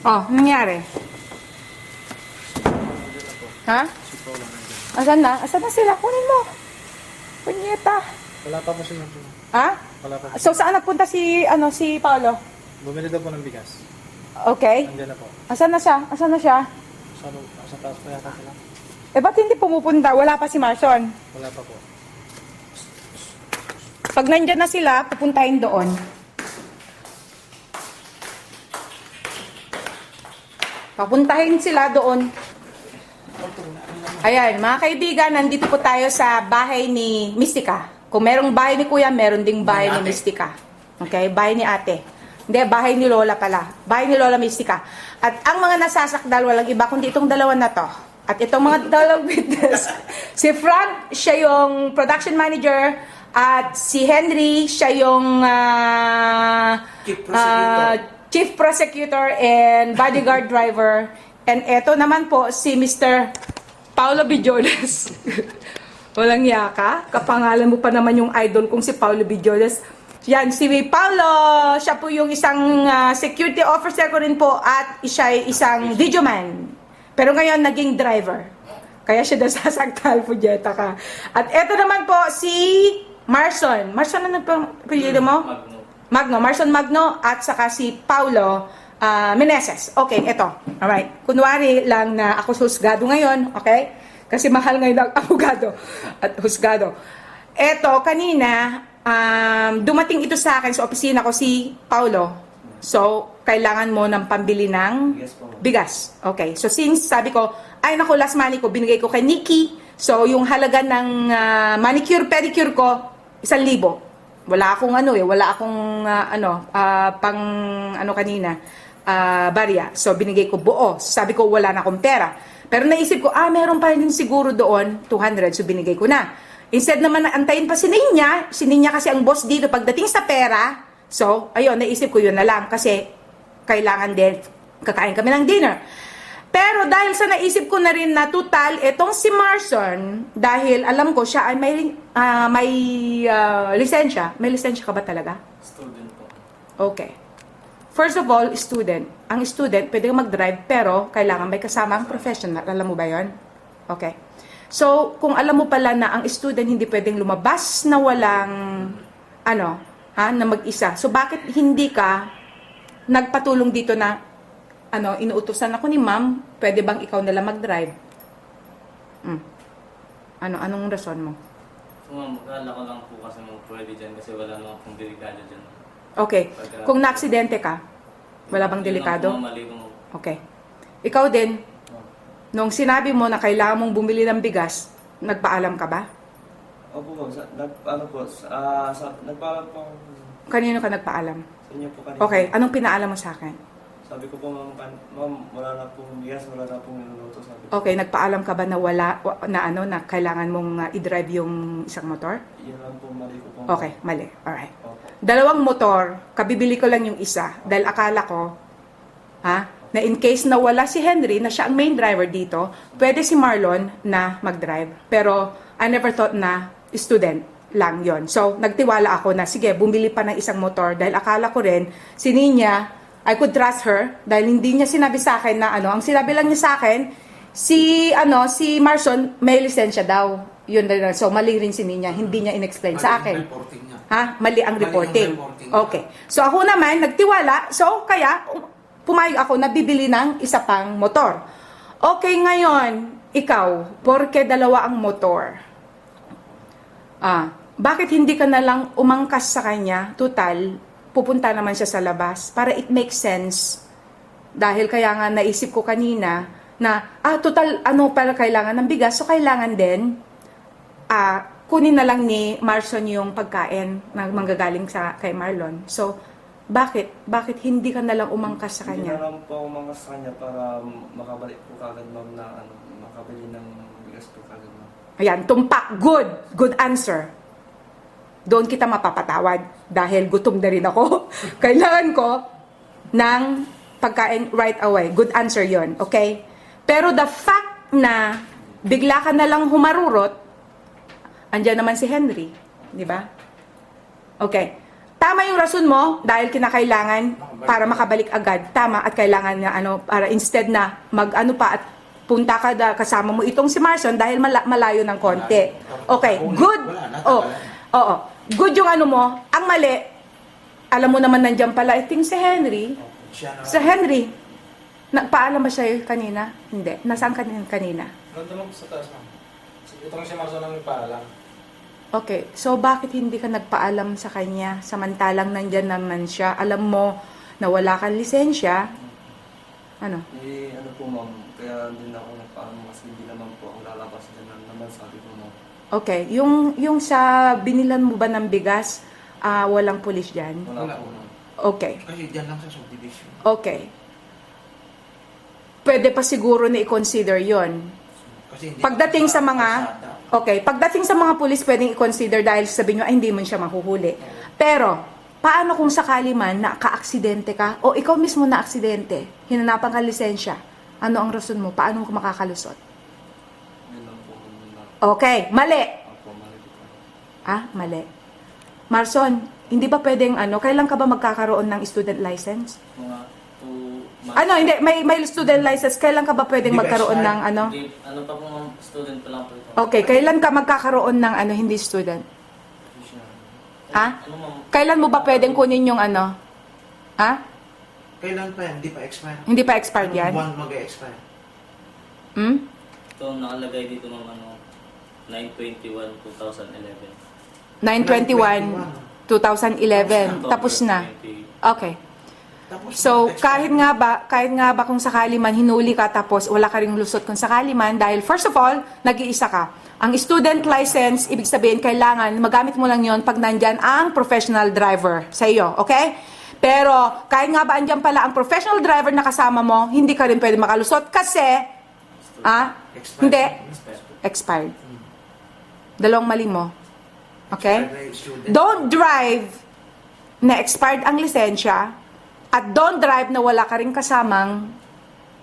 Oh, nangyari? Ha? Asan na? Asan na sila? Kunin mo. Punyeta. Wala pa po siya. Ha? Wala pa po. So, saan nagpunta si Paolo? Bumili daw po ng bigas. Okay. Nandiyan na po. Asan na siya? Asan na siya? Sa taas pa yata sila. Eh, ba't hindi pumupunta? Wala pa si Marson. Wala pa po. Pag nandyan na sila, pupuntahin doon. Papuntahin sila doon. Ayan, mga kaibigan, nandito po tayo sa bahay ni Mystica. Kung merong bahay ni Kuya, meron ding bahay ni Mystica. Okay, bahay ni ate. Hindi, bahay ni Lola pala. Bahay ni Lola Mystica. At ang mga nasasakdal, walang iba kundi itong dalawa na to. At itong mga dalawang witness. Si Frank, siya yung production manager. At si Henry, siya yung chief prosecutor and bodyguard driver. And eto naman po si Mr. Paolo Billones. Walang yaka. Kapangalan mo pa naman yung idol kong si Paolo Billones. Yan, si Paolo, siya po yung isang security officer ko rin po at siya ay isang video man. Pero ngayon, naging driver. Kaya siya nasasaktal po, Jetta ka. At eto naman po si Marson. Marson, ano pang apelyido mo? Magno. Marson Magno at saka si Paulo Meneses. Okay, eto. Alright. Kunwari lang na ako husgado ngayon, okay? Kasi mahal ngayon ang abogado at husgado. Eto, kanina, dumating ito sa akin sa opisina ko si Paulo. So, kailangan mo ng pambili ng bigas. Okay. So, since sabi ko, ay naku, last money ko, binigay ko kay Nikki. So, yung halaga ng manicure, pedicure ko, 1,000. Wala akong wala akong kanina, barya. So, binigay ko buo. So, sabi ko, wala na akong pera. Pero naisip ko, meron pa rin siguro doon, 200. So, binigay ko na. Instead naman na antayin pa si Ninya kasi ang boss dito pagdating sa pera. So, ayun, naisip ko yun na lang kasi kailangan din, kakain kami ng dinner. Pero dahil sa naisip ko na rin na total, etong si Marson, dahil alam ko siya ay may lisensya. May lisensya ka ba talaga? Student po. Okay. First of all, student. Ang student, pwede mag-drive, pero kailangan may kasamang professional. Alam mo ba yon? Okay. So, kung alam mo pala na ang student hindi pwedeng lumabas na walang, na mag-isa. So, bakit hindi ka nagpatulong dito na, inuutusan ako ni ma'am, pwede bang ikaw nila mag-drive? Anong rason mo? So, ma'am, akala ko lang po kasi pwede dyan kasi wala naman pong delikado dyan. Okay. Kung na-aksidente ka, wala bang delikado? Okay. Ikaw din, nung sinabi mo na kailangan mong bumili ng bigas, nagpaalam ka ba? Opo po, nagpaalam po. Kanino ka nagpaalam? Sa inyo po kanina. Okay, anong pinaalam mo sa akin? Sabi ko po, ma'am, wala na pong bigas, wala na pong niluluto. Sabi ko. Okay, nagpaalam ka ba na na kailangan mong i-drive yung isang motor? Yan lang po, mali ko po. Okay, mali. Alright. Opo. Dalawang motor, kabibili ko lang yung isa dahil akala ko, na in case na wala si Henry, na siya ang main driver dito, pwede si Marlon na mag-drive. Pero I never thought na student lang yon. So, nagtiwala ako na, sige, bumili pa ng isang motor dahil akala ko rin, si Ninya, I could trust her dahil hindi niya sinabi sa akin na ang sinabi lang niya sa akin, si Marson may lisensya daw. Yun na. So, mali rin si Ninya, hindi niya in-explain sa akin. Mali ang reporting. Okay. So, ako naman, nagtiwala. So, kaya, pumayag ako na bibili ng isa pang motor. Okay, ngayon, ikaw, porke dalawa ang motor. Bakit hindi ka na lang umangkas sa kanya? Total, pupunta naman siya sa labas para it makes sense. Dahil kaya nga naisip ko kanina na, total, para kailangan ng bigas, so kailangan din, kunin na lang ni Marson yung pagkain na manggagaling kay Marlon. So, bakit hindi ka na lang umangkas sa kanya? Hindi na lang po umangkas sa kanya para makabalik po kagad, ma'am, na makabili ng bigas po kagad, ma'am. Ayan, tumpak. Good answer. Doon kita mapapatawad dahil gutom na rin ako. Kailangan ko ng pagkain right away. Good answer yon, okay? Pero the fact na bigla ka na lang humarurot, andyan naman si Henry, di ba? Okay. Tama yung rason mo dahil kinakailangan para makabalik agad. Tama, at kailangan na para instead na mag-ano pa at punta ka kasama mo itong si Marson dahil malayo ng konti. Okay, good. Oh, oo. Good yung ano mo. Ang mali, alam mo naman nandiyan pala, I think si Henry. Si Henry, nagpaalam ba siya kanina? Hindi. Nasaan kanina? Nandun lang sa taas, ma'am. Itong si Marson ang paalam. Okay, so bakit hindi ka nagpaalam sa kanya samantalang nandyan naman siya? Alam mo na wala kang lisensya. Ano? Ano po ma'am, kaya din ako nagpaalam kasi hindi naman po ang lalabas din naman sabi ko ma'am. Okay, yung sa binilan mo ba ng bigas, walang pulis dyan? Wala po ma'am. Okay, Kasi dyan lang sa subdivision. okay. Pwede pa siguro na i-consider yon. Kasi hindi Pagdating ako sa mga, kalsada. okay, pagdating sa mga pulis, pwedeng i-consider dahil sabihin nyo, ay, hindi mo siya mahuhuli. Pero, paano kung sakali man na ka-aksidente ka, o ikaw mismo na aksidente, hinanapan ka lisensya, ano ang rason mo? Paano ka makakalusot? Yun lang po ma'am. Okay, mali. Ako, mali po. Mali. Marson, hindi ba pwedeng kailan ka ba magkakaroon ng student license? Mga 2 months. Hindi, may student license, kailan ka ba pwedeng Hindi ba magkaroon ng expired? Hindi, ano pa po ma'am, student pa lang po ito. Okay, kailan ka magkakaroon ng hindi student? Ha? Ano ma'am, Kailan mo ba pwedeng kunin yung Ha? Kailan pa yan? Hindi pa expire. Hindi pa expired yan? Anong buwan mag-expire? Hmm? ito ang nakalagay dito ma'am, 9/21/2011. 9/21, 2011. Tapos na. Okay. Tapos So, mag-expire. kahit nga ba kung sakali man hinuli ka tapos wala ka ring lusot kung sakali man dahil first of all, nag-iisa ka. Ang student license, ibig sabihin, kailangan magamit mo lang yon pag nandyan ang professional driver sa iyo, okay? Pero, kahit nga ba andyan pala ang professional driver na kasama mo, hindi ka rin pwede makalusot kasi, Expired. hindi, expired. Dalawang mali mo. Okay? Expired na yung student. Don't drive na expired ang lisensya at don't drive na wala ka rin kasamang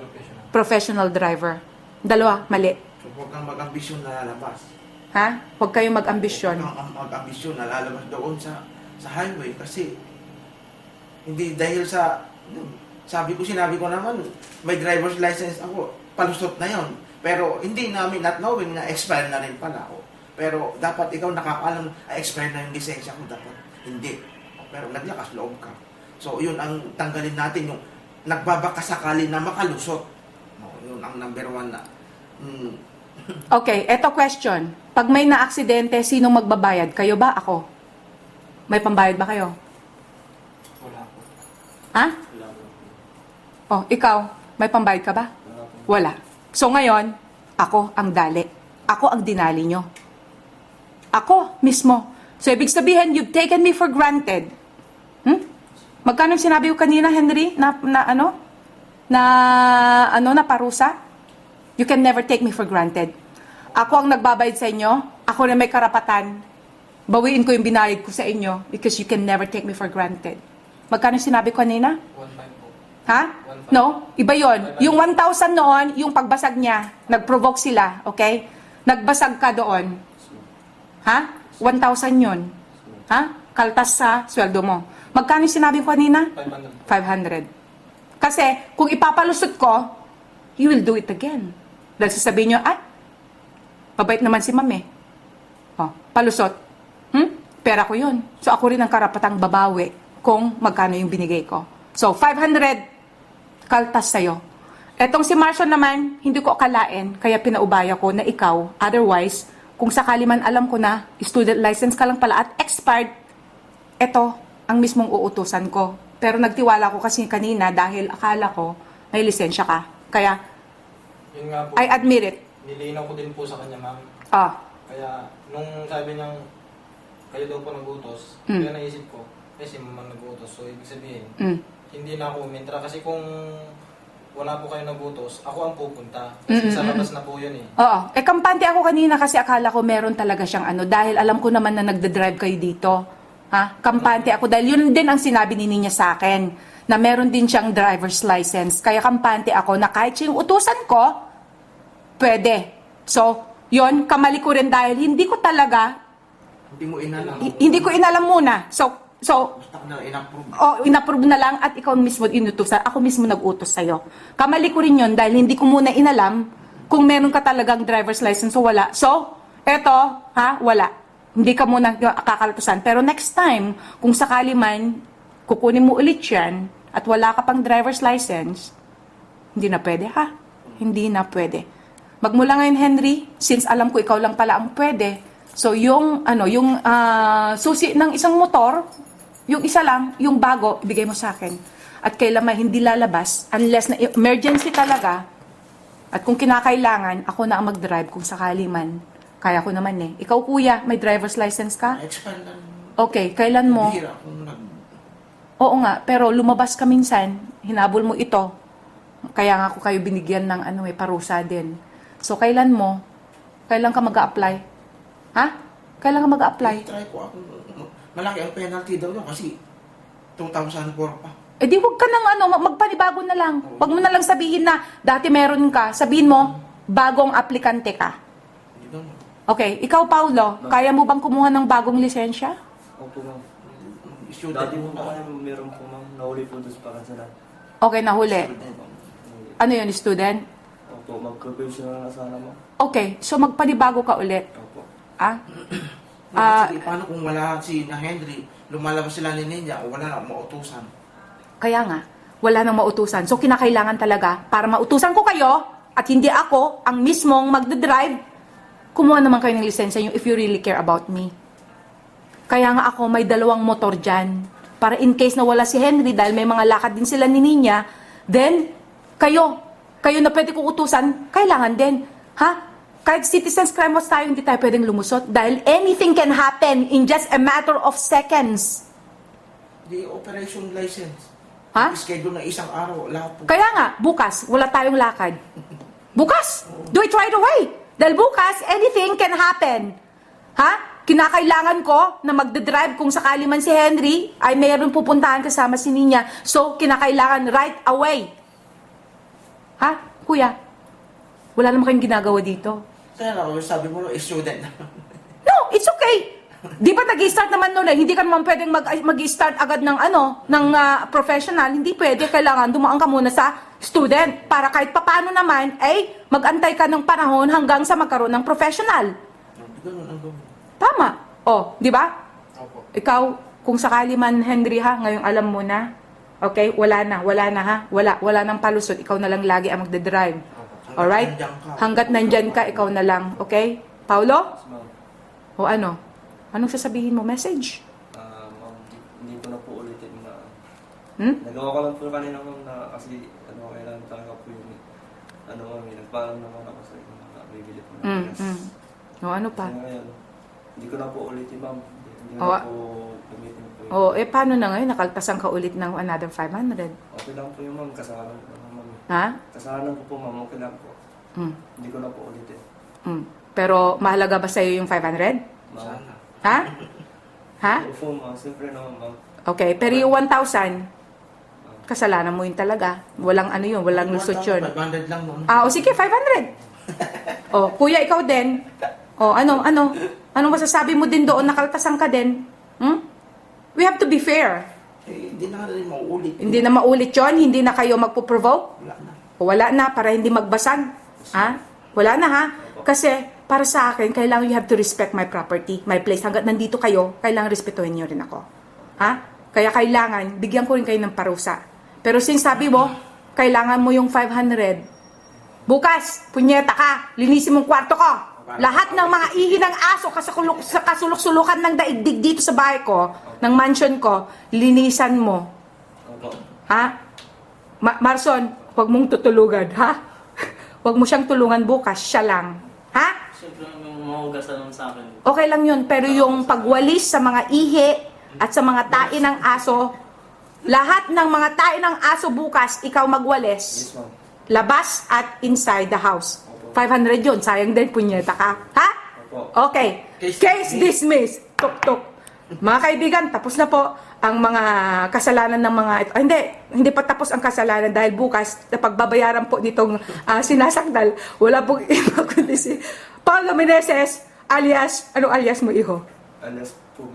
Professional. professional driver. Dalawa, mali. So, huwag kang mag-ambisyon na lalabas. Ha? Huwag kayong mag-ambisyon. Huwag kang mag-ambisyon na lalabas doon sa highway kasi hindi dahil sinabi ko naman, may driver's license ako, palusot na yon. Pero hindi namin not knowing na expire na rin pala ako. Pero dapat ikaw nakakaalam, expire na yung lisensya ko, dapat hindi. Pero naglakas loob ka. So yun ang tanggalin natin, yung nagbabakasakali na makalusot. No, yun ang number 1 na. Okay, eto question. Pag may na-aksidente, sino magbabayad? Kayo ba? Ako? May pambayad ba kayo? Wala po. Ha? Wala po. Oh, ikaw, may pambayad ka ba? Wala po. Wala. So ngayon, ako ang dali. Ako ang dinali nyo. Ako mismo. So ibig sabihin, you've taken me for granted. Magkano yung sinabi ko kanina, Henry? Na parusa? You can never take me for granted. Ako ang nagbabayad sa inyo. Ako na may karapatan. Bawiin ko yung binayad ko sa inyo because you can never take me for granted. Magkano yung sinabi ko kanina? 1.5 po. Ha? No? Iba yon. Yung 1,000 noon, yung pagbasag niya, nag-provoke sila, okay? Nagbasag ka doon. Ha? 1,000 yun. Ha? Kaltas sa sweldo mo. Magkano yung sinabi ko kanina? 500. 500. Kasi, kung ipapalusot ko, you will do it again. Dahil sasabihin nyo, mabait naman si ma'am eh. Oh, palusot. Pera ko yun. So, ako rin ang karapatang babawi kung magkano yung binigay ko. So, 500, kaltas sa'yo. Etong si Marson naman, hindi ko akalain, kaya pinaubaya ko na ikaw. Otherwise, kung sakali man alam ko na, student license ka lang pala at expired, eto ang mismong uutusan ko. Pero nagtiwala ko kasi kanina dahil akala ko may lisensya ka. Kaya, Yun nga po. I admit it. Nilinaw ko din po sa kanya, ma'am. Kaya, nung sabi niyang, kayo daw po nag-utos, kaya naisip ko, si mama nag-utos. So, ibig sabihin, hindi na ako umintra. Kasi kung wala po kayo nag-utos, ako ang pupunta. Kasi sa labas na po yun eh. Oo. Kampante ako kanina kasi akala ko meron talaga siyang dahil alam ko naman na nagde-drive kayo dito. Ha? Kampante ako dahil yun din ang sinabi ni Ninya sa akin na meron din siyang driver's license. Kaya kampante ako na kahit siya yung utusan ko, pwede. So, yun, kamali ko rin dahil hindi ko talaga, Hindi mo inalam. hindi ko inalam muna. So, So, Basta na in-approve. inapprove na lang at ikaw mismo inutusan. Ako mismo nag-utos sa'yo. Kamali ko rin yun dahil hindi ko muna inalam kung meron ka talagang driver's license o wala. So, eto, wala. Hindi ka muna kakaltusan. Pero next time, kung sakali man, kukunin mo ulit yan at wala ka pang driver's license, hindi na pwede, ha? Hindi na pwede. Magmula ngayon, Henry, since alam ko ikaw lang pala ang pwede, so yung susi ng isang motor, yung isa lang, yung bago, ibigay mo sa akin. At kailangan hindi lalabas unless na emergency talaga. At kung kinakailangan, ako na ang mag-drive kung sakali man. Kaya ko naman eh. Ikaw kuya, may driver's license ka? Expand lang. Okay, kailan mo? Bihira akong Oo nga, pero lumabas ka minsan, hinabol mo ito. Kaya nga ako kayo binigyan ng parusa din. So kailan mo? Kailan ka mag-a-apply? Ha? Kailan ka mag-a-apply? Try ko ako. Malaki ang penalty daw yun kasi 2004 pa. Eh di wag ka nang magpanibago na lang. Wag mo na lang sabihin na dati meron ka. Sabihin mo, bagong aplikante ka. Hindi daw. Okay, ikaw Paulo, kaya mo bang kumuha ng bagong lisensya? Opo, ma'am. Student Dati po mo pa meron po, ma'am. Nahuli po doon sa Pangasinan. Okay, nahuli. Student. Ano yun, student? Opo, mag-professional na sana, ma'am. Okay, so magpanibago ka ulit. Opo. Sige, paano kung wala si na Henry, lumalabas sila ni Ninya o wala na mautusan? Kaya nga, wala nang mautusan. So, kinakailangan talaga, para mautusan ko kayo, at hindi ako ang mismong magdadrive, kumuha naman kayo ng lisensya nyo if you really care about me. Kaya nga ako, may 2 motor dyan. Para in case na wala si Henry, dahil may mga lakad din sila ni Ninya, then, kayo na pwede kong utusan, kailangan din. Ha? Kahit citizens crime watch tayo, hindi tayo pwedeng lumusot. Dahil anything can happen in just a matter of seconds. The operation license. Ha? Schedule na isang araw, lahat po. Kaya nga, bukas, wala tayong lakad. Bukas! Do it right away! Dahil bukas, anything can happen. Ha? Kinakailangan ko na magdadrive kung sakali man si Henry ay mayroon pupuntahan kasama si Ninya. So, kinakailangan right away. Ha? Kuya, wala naman kayong ginagawa dito. Kaya sabi mo, student na. No, it's okay. Di ba nag-start naman nun eh? Hindi ka naman pwedeng mag-start agad ng professional. Hindi pwede. Kailangan dumaan ka muna sa student para kahit papano naman ay mag-antay ka ng panahon hanggang sa magkaroon ng professional. Ganun ang gawin. Tama. O, di ba? Opo. Ikaw, kung sakali man, Henry ha, ngayong alam mo na, okay, wala na ha, wala nang palusot, ikaw na lang lagi ang magdadrive. Alright? Hanggat nandyan ka, ikaw na lang, okay? Paulo? Yes, ma'am. O ano? Anong sasabihin mo? Message? Ma'am, hindi ko na po ulitin na... Hmm? Nagawa ko lang po kanina, ma'am, na kasi kailangan talaga po yung... ma'am, nagpaalam naman ako sa inyo na bibili po ng gas. O ano pa? Kaya ngayon, hindi ko na po ulitin, ma'am. Hindi ko Oo. na po gamitin po yun. O, paano na ngayon? Nakaltasan ka ulit ng another 500. Okay lang po yun, ma'am. Kasalanan ko naman, ma'am. Ha? Kasalanan ko po, ma'am. Okay lang po. Mm. Hindi ko na po ulitin. Pero mahalaga ba sa'yo yung 500? Ma'am. Sana. Ha? Ha? Opo, ma'am. Siyempre naman, ma'am. Okay, pero yung 1,000, kasalanan mo yun talaga. Walang walang lusot yun. 500 lang noon. O sige, 500. O, kuya, ikaw din. O, anong masasabi mo din doon? Nakaltasan ka din. We have to be fair. Hindi na rin mauulit. Hindi na maulit yon, hindi na kayo magpo-provoke. Wala na. O wala na, para hindi magbasag. Ha? Wala na ha? Kasi, para sa akin, kailangan you have to respect my property, my place. Hanggat nandito kayo, kailangan respetuhin nyo rin ako. Ha? Kaya kailangan, bigyan ko rin kayo ng parusa. Pero since sabi mo, kailangan mo yung 500. Bukas, punyeta ka, linisin mong kwarto ko. Lahat ng mga ihi ng aso sa kasulok-sulukan ng daigdig dito sa bahay ko, ng mansion ko, linisan mo. Opo. Ha? Marson, huwag mong tutulugan, ha? Huwag mo siyang tulungan bukas, siya lang. Ha? Siyempre, yung mahugasan naman sa akin. Okay lang yun, pero yung pagwalis sa mga ihi at sa mga tae ng aso, lahat ng mga tae ng aso bukas, ikaw magwalis. Yes, ma'am. Labas at inside the house. 500 yun, sayang din, punyeta ka. Ha? Opo. Okay. Case dismissed. Tuk-tuk. Mga kaibigan, tapos na po ang mga kasalanan ng mga ito. Hindi pa tapos ang kasalanan dahil bukas, na pagbabayaran po nitong sinasakdal, wala pong iba kundi si Paulo Meneses alias, anong alias mo, iho? Alias po.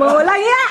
Walang ya!